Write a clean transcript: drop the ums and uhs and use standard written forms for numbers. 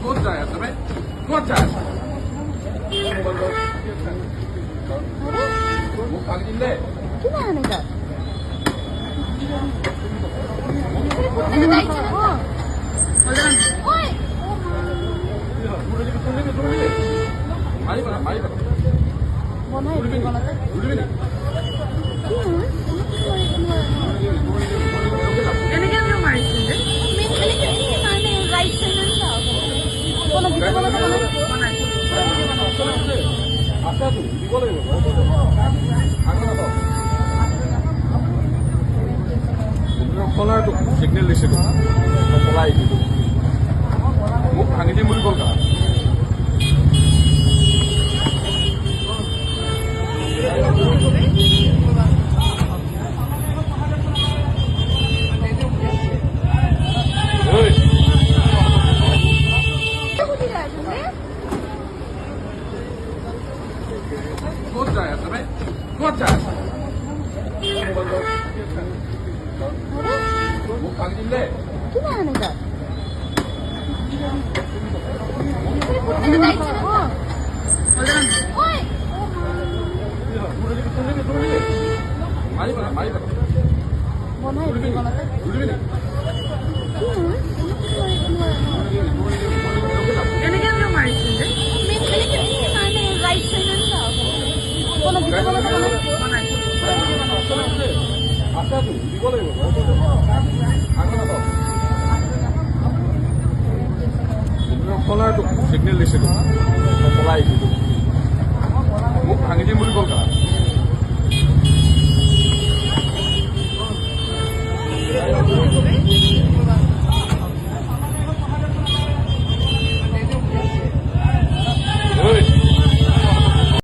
কোথায় আসবে কোথায় মুখ ভাঙি দিলে সিগনেল দিছিলো পলাই দিলো মোক ভাঙি দিম বুলি ক'ল ক'ত যায় আছে ভাই ক'ত যায় মুখ ভাঙি দিলে সিগনেল দিছিলো পলাই দিলো মোক ভাঙি দিম বুলি ক'ল